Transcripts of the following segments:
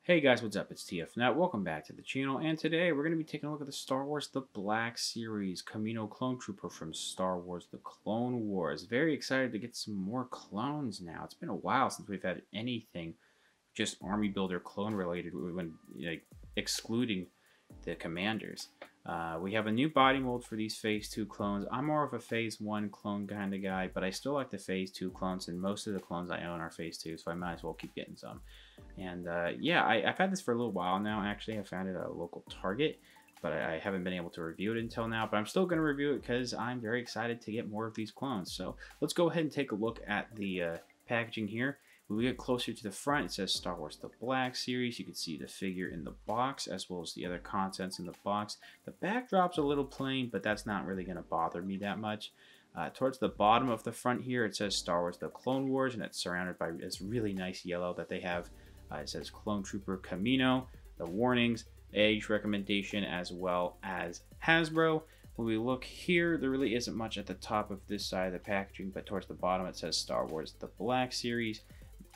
Hey guys, what's up? It's TF. Now, welcome back to the channel, and today we're going to be taking a look at the Star Wars The Black Series Kamino Clone Trooper from Star Wars The Clone Wars. Very excited to get some more clones now. It's been a while since we've had anything just army builder clone related, when excluding the commanders. We have a new body mold for these Phase 2 clones. I'm more of a Phase 1 clone kind of guy, but I still like the Phase 2 clones, and most of the clones I own are Phase 2, so I might as well keep getting some. And yeah, I've had this for a little while now. Actually, I found it at a local Target, but I haven't been able to review it until now. But I'm still going to review it because I'm very excited to get more of these clones. So let's go ahead and take a look at the packaging here. When we get closer to the front, it says Star Wars The Black Series. You can see the figure in the box as well as the other contents in the box. The backdrop's a little plain, but that's not really going to bother me that much. Towards the bottom of the front here, it says Star Wars The Clone Wars, and it's surrounded by this really nice yellow that they have. It says Clone Trooper Kamino, the warnings, age recommendation, as well as Hasbro. When we look here, there really isn't much at the top of this side of the packaging, but towards the bottom it says Star Wars The Black Series.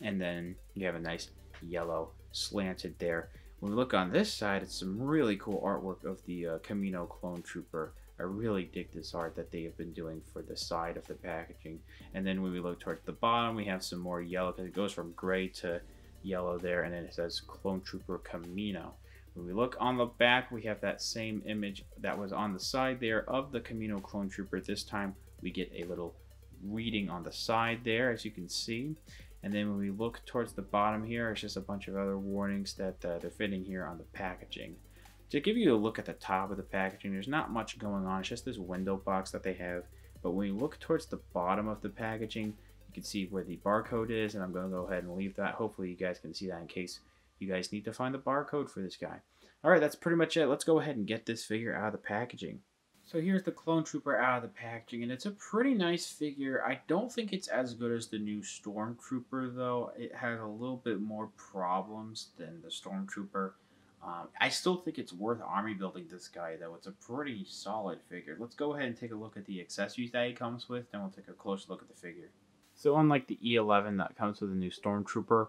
And then you have a nice yellow slanted there. When we look on this side, it's some really cool artwork of the Kamino Clone Trooper. I really dig this art that they have been doing for the side of the packaging. And then when we look towards the bottom, we have some more yellow, because it goes from gray to yellow there, and then it says Clone Trooper Kamino. When we look on the back, we have that same image that was on the side there of the Kamino Clone Trooper. This time we get a little reading on the side there, as you can see. And then when we look towards the bottom here, it's just a bunch of other warnings that they're fitting here on the packaging. To give you a look at the top of the packaging, there's not much going on. It's just this window box that they have. But when you look towards the bottom of the packaging, you can see where the barcode is, and I'm going to go ahead and leave that. Hopefully you guys can see that in case you guys need to find the barcode for this guy. Alright, that's pretty much it. Let's go ahead and get this figure out of the packaging. So here's the Clone Trooper out of the packaging, and it's a pretty nice figure. I don't think it's as good as the new Stormtrooper, though. It has a little bit more problems than the Stormtrooper. I still think it's worth army building this guy, though. It's a pretty solid figure. Let's go ahead and take a look at the accessories that he comes with, then we'll take a closer look at the figure. So unlike the E11 that comes with the new Stormtrooper,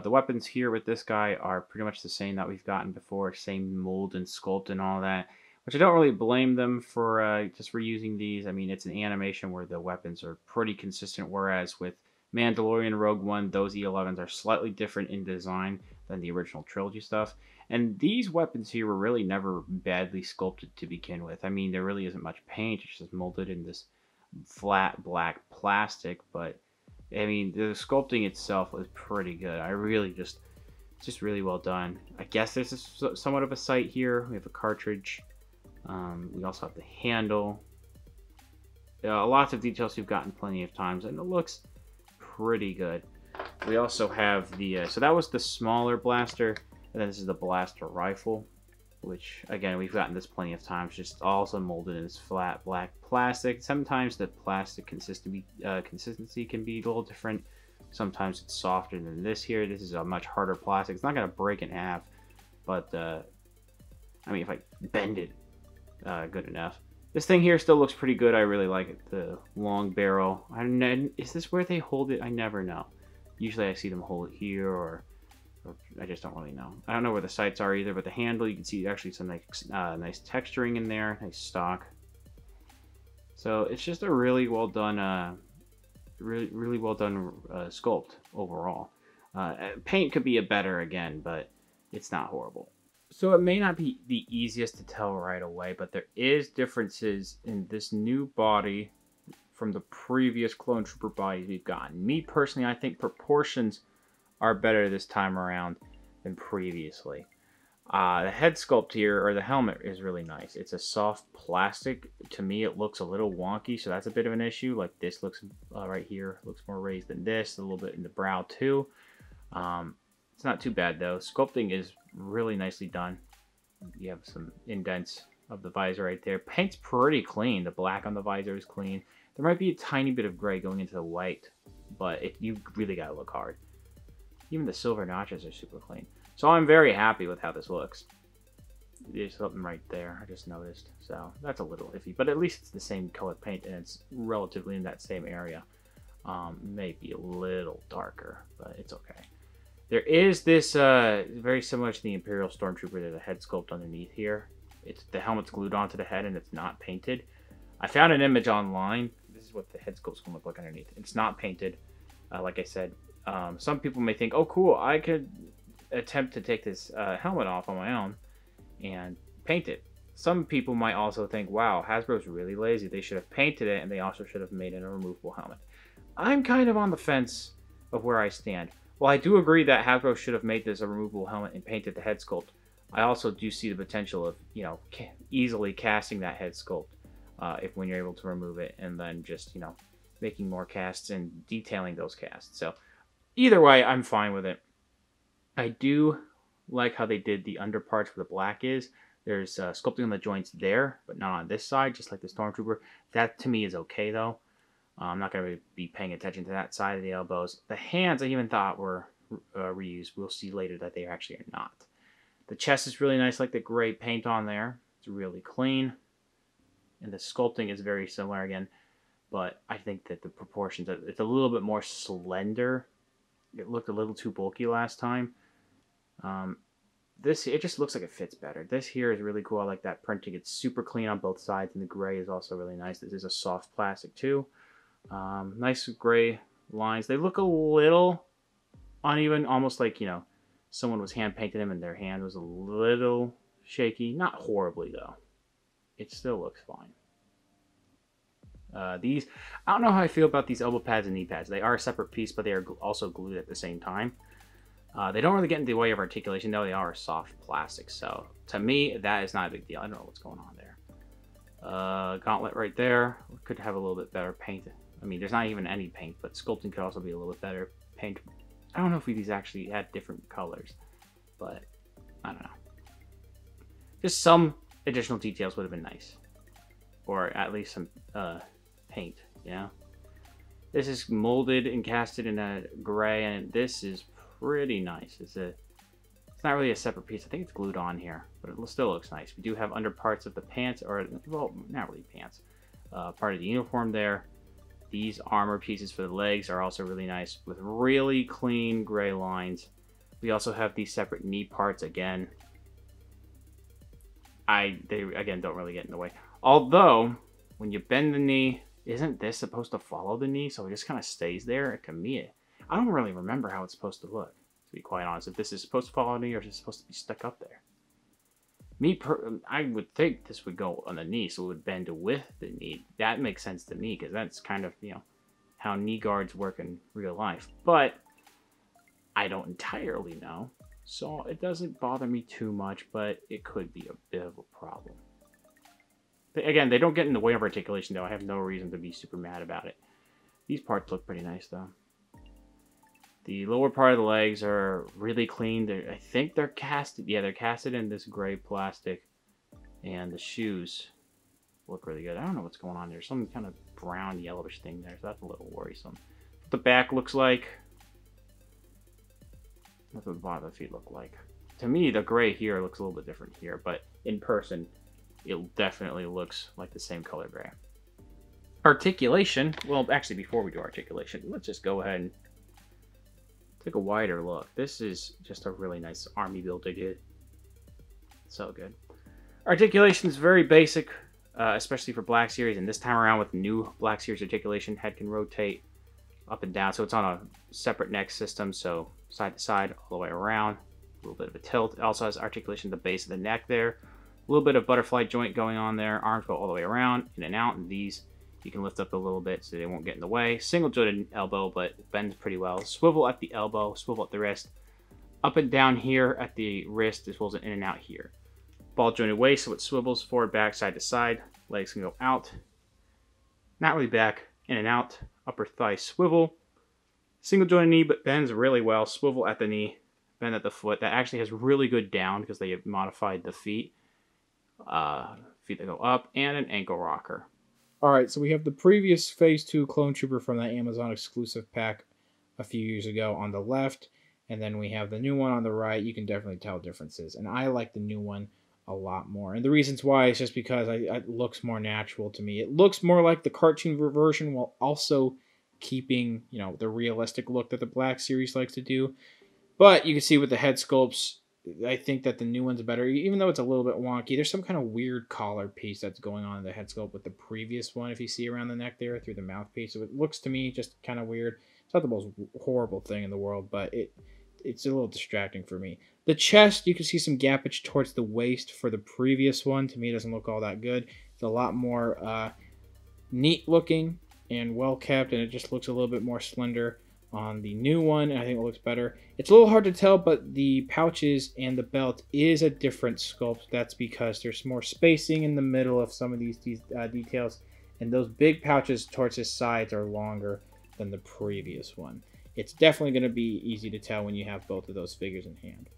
the weapons here with this guy are pretty much the same that we've gotten before. Same mold and sculpt and all that. Which I don't really blame them for just for using these. I mean, it's an animation where the weapons are pretty consistent, whereas with Mandalorian Rogue One, those E11s are slightly different in design than the original trilogy stuff. And these weapons here were really never badly sculpted to begin with. I mean, there really isn't much paint. It's just molded in this flat black plastic. But, I mean, the sculpting itself was pretty good. I really just really well done. I guess there's somewhat of a sight here. We have a cartridge. We also have the handle. Lots of details you've gotten plenty of times, and it looks pretty good. We also have the so that was the smaller blaster, and then this is the blaster rifle, which again we've gotten this plenty of times. Just also molded in this flat black plastic. Sometimes the plastic consistency can be a little different. Sometimes it's softer than this here. This is a much harder plastic. It's not gonna break in half, but I mean, if I bend it good enough. This thing here still looks pretty good. I really like it. The long barrel. Is this where they hold it? I never know. Usually I see them hold it here, or I just don't really know. I don't know where the sights are either, but the handle, you can see actually some nice texturing in there. Nice stock. So it's just a really well done, really well done sculpt overall. Paint could be a better again, but it's not horrible. So it may not be the easiest to tell right away, but there is differences in this new body from the previous Clone Trooper bodies we've gotten. Me personally, I think proportions are better this time around than previously. The head sculpt here, or the helmet, is really nice. It's a soft plastic. To me, it looks a little wonky, so that's a bit of an issue. Like this looks right here, looks more raised than this, a little bit in the brow too. It's not too bad though. Sculpting is really nicely done. You have some indents of the visor right there. Paint's pretty clean. The black on the visor is clean. There might be a tiny bit of gray going into the white, but you really gotta look hard. Even the silver notches are super clean. So I'm very happy with how this looks. There's something right there I just noticed. So that's a little iffy, but at least it's the same color paint and it's relatively in that same area. Maybe a little darker, but it's okay. There is this, very similar to the Imperial Stormtrooper, there's a head sculpt underneath here. The helmet's glued onto the head and it's not painted. I found an image online. This is what the head sculpt's gonna look like underneath. It's not painted. Like I said, some people may think, oh cool, I could attempt to take this helmet off on my own and paint it. Some people might also think, wow, Hasbro's really lazy. They should have painted it and they also should have made it a removable helmet. I'm kind of on the fence of where I stand. While I do agree that Hasbro should have made this a removable helmet and painted the head sculpt, I also do see the potential of, you know, easily casting that head sculpt if when you're able to remove it, and then just, you know, making more casts and detailing those casts. So either way, I'm fine with it. I do like how they did the underparts where the black is. There's sculpting on the joints there, but not on this side, just like the Stormtrooper. That to me is okay though. I'm not going to be paying attention to that side of the elbows. The hands I even thought were reused. We'll see later that they actually are not. The chest is really nice, like the gray paint on there. It's really clean. And the sculpting is very similar again. But I think that the proportions, it's a little bit more slender. It looked a little too bulky last time. It just looks like it fits better. This here is really cool. I like that printing. It's super clean on both sides, and the gray is also really nice. This is a soft plastic too. Nice gray lines. They look a little uneven, almost like, you know, someone was hand painting them and their hand was a little shaky. Not horribly though. It still looks fine. I don't know how I feel about these elbow pads and knee pads. They are a separate piece, but they are also glued at the same time. They don't really get in the way of articulation though. They are soft plastic, so to me that is not a big deal. I don't know what's going on there. Gauntlet right there. Could have a little bit better paint. I mean, there's not even any paint, but sculpting could also be a little bit better paint. I don't know if these actually had different colors, but I don't know. Just some additional details would have been nice, or at least some paint, you know. This is molded and casted in a gray, and this is pretty nice. It's not really a separate piece. I think it's glued on here, but it still looks nice. We do have underparts of the pants, or well, not really pants, part of the uniform there. These armor pieces for the legs are also really nice with really clean gray lines. We also have these separate knee parts again. They again don't really get in the way. Although when you bend the knee, isn't this supposed to follow the knee? So it just kind of stays there. To me, I don't really remember how it's supposed to look, to be quite honest. If this is supposed to follow the knee or is it supposed to be stuck up there? I would think this would go on the knee, so it would bend with the knee. That makes sense to me, because that's kind of, you know, how knee guards work in real life. But I don't entirely know, so it doesn't bother me too much, but it could be a bit of a problem. Again, they don't get in the way of articulation, though. I have no reason to be super mad about it. These parts look pretty nice, though. The lower part of the legs are really clean. I think they're casted. Yeah, they're casted in this gray plastic. And the shoes look really good. I don't know what's going on there. Some kind of brown yellowish thing there, so that's a little worrisome. What the back looks like. That's what the bottom of the feet look like. To me, the gray here looks a little bit different here, but in person, it definitely looks like the same color gray. Articulation. Well, actually, before we do articulation, let's just go ahead and take a wider look. This is just a really nice army build they did. So good. Articulation is very basic, especially for Black Series, and this time around with new Black Series articulation, head can rotate up and down. So it's on a separate neck system, so side to side, all the way around. A little bit of a tilt. It also has articulation at the base of the neck there. A little bit of butterfly joint going on there. Arms go all the way around, in and out, and these you can lift up a little bit so they won't get in the way. Single jointed elbow, but bends pretty well. Swivel at the elbow, swivel at the wrist. Up and down here at the wrist, as well as in and out here. Ball jointed waist, so it swivels forward, back, side to side. Legs can go out. Not really back, in and out. Upper thigh swivel. Single jointed knee, but bends really well. Swivel at the knee, bend at the foot. That actually has really good down because they have modified the feet. Feet that go up, and an ankle rocker. Alright, so we have the previous Phase 2 Clone Trooper from the Amazon exclusive pack a few years ago on the left, and then we have the new one on the right. You can definitely tell differences, and I like the new one a lot more. And the reasons why is just because it looks more natural to me. It looks more like the cartoon version while also keeping, you know, the realistic look that the Black Series likes to do. But you can see with the head sculpts, I think that the new one's better, even though it's a little bit wonky. There's some kind of weird collar piece that's going on in the head sculpt with the previous one, if you see around the neck there through the mouthpiece. So it looks to me just kind of weird. It's not the most horrible thing in the world, but it's a little distracting for me. The chest, you can see some gappage towards the waist for the previous one. To me, it doesn't look all that good. It's a lot more neat looking and well kept, and it just looks a little bit more slender on the new one, and I think it looks better. It's a little hard to tell, but the pouches and the belt is a different sculpt. That's because there's more spacing in the middle of some of these details, and those big pouches towards his sides are longer than the previous one. It's definitely going to be easy to tell when you have both of those figures in hand.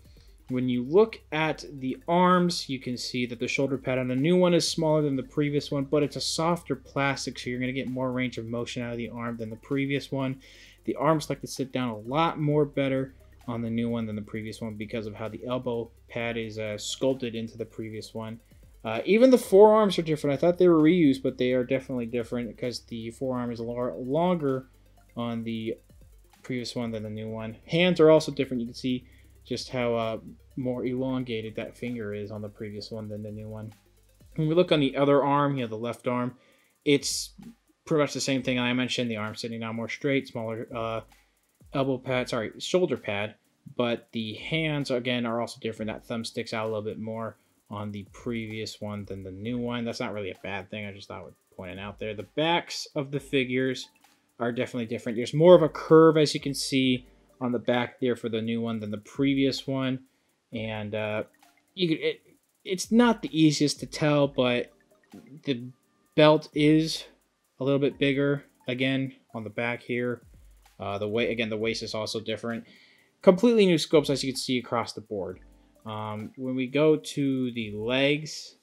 When you look at the arms, you can see that the shoulder pad on the new one is smaller than the previous one, but it's a softer plastic, so you're going to get more range of motion out of the arm than the previous one. The arms like to sit down a lot more better on the new one than the previous one because of how the elbow pad is sculpted into the previous one. Even the forearms are different. I thought they were reused, but they are definitely different because the forearm is longer on the previous one than the new one. Hands are also different. You can see just how more elongated that finger is on the previous one than the new one. When we look on the other arm, the left arm, it's pretty much the same thing I mentioned. The arm sitting down more straight, smaller shoulder pad, but the hands again are also different. That thumb sticks out a little bit more on the previous one than the new one. That's not really a bad thing. I just thought I would point it out there. The backs of the figures are definitely different. There's more of a curve, as you can see on the back there for the new one than the previous one, and it's not the easiest to tell, but the belt is a little bit bigger again on the back here. The waist is also different. Completely new sculpts, as you can see across the board. When we go to the legs,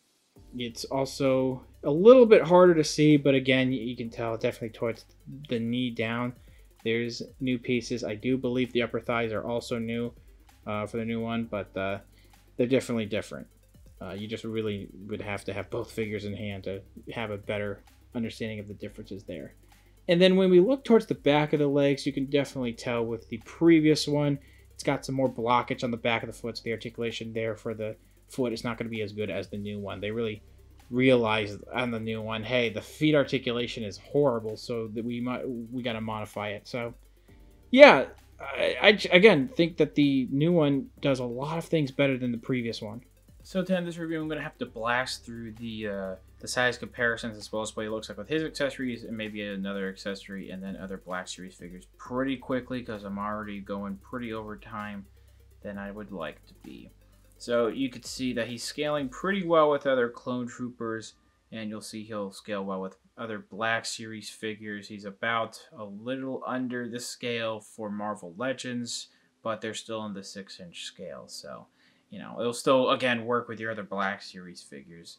it's also a little bit harder to see, but again, you can tell definitely towards the knee down. There's new pieces. I do believe the upper thighs are also new for the new one, but they're definitely different. You just really would have to have both figures in hand to have a better understanding of the differences there. And then when we look towards the back of the legs, you can definitely tell with the previous one, it's got some more blockage on the back of the foot, so the articulation there for the foot is not going to be as good as the new one. They really realized on the new one, hey, the feet articulation is horrible, so that we got to modify it. So yeah, I again think that the new one does a lot of things better than the previous one. So to end this review, I'm going to have to blast through the size comparisons as well as what he looks like with his accessories and maybe another accessory and then other Black Series figures pretty quickly because I'm already going pretty over time than I would like to be. So you could see that he's scaling pretty well with other clone troopers, and you'll see he'll scale well with other Black Series figures. He's about a little under the scale for Marvel Legends, but they're still in the 6-inch scale. So, it'll still, again, work with your other Black Series figures.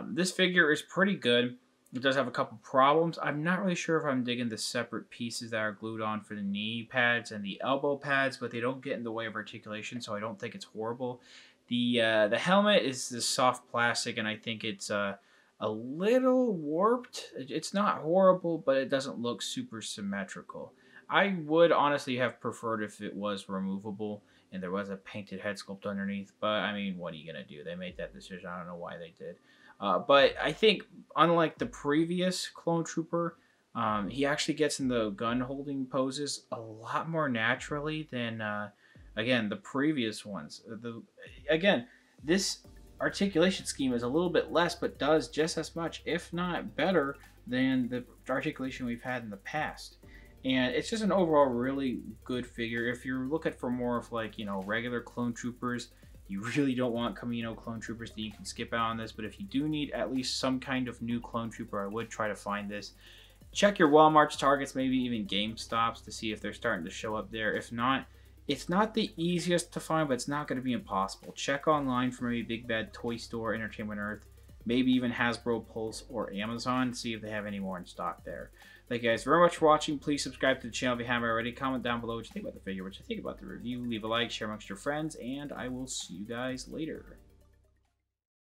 This figure is pretty good. It does have a couple problems. I'm not really sure if I'm digging the separate pieces that are glued on for the knee pads and the elbow pads, but they don't get in the way of articulation, so I don't think it's horrible. The helmet is this soft plastic, and I think it's a little warped. It's not horrible, but it doesn't look super symmetrical. I would honestly have preferred if it was removable and there was a painted head sculpt underneath, but I mean, what are you going to do? They made that decision. I don't know why they did. But I think, unlike the previous Clone Trooper, he actually gets in the gun-holding poses a lot more naturally than, again, the previous ones. Again, this articulation scheme is a little bit less, but does just as much, if not better, than the articulation we've had in the past. And it's just an overall really good figure. If you're looking for more of regular Clone Troopers, you really don't want Kamino Clone Troopers, that you can skip out on this. But if you do need at least some kind of new Clone Trooper, I would try to find this. Check your Walmart's, Targets, maybe even GameStops to see if they're starting to show up there. If not, it's not the easiest to find, but it's not going to be impossible. Check online for maybe Big Bad Toy Store, Entertainment Earth, maybe even Hasbro Pulse or Amazon. See if they have any more in stock there. Thank you guys very much for watching. Please subscribe to the channel if you haven't already. Comment down below what you think about the figure, what you think about the review. Leave a like, share amongst your friends, and I will see you guys later.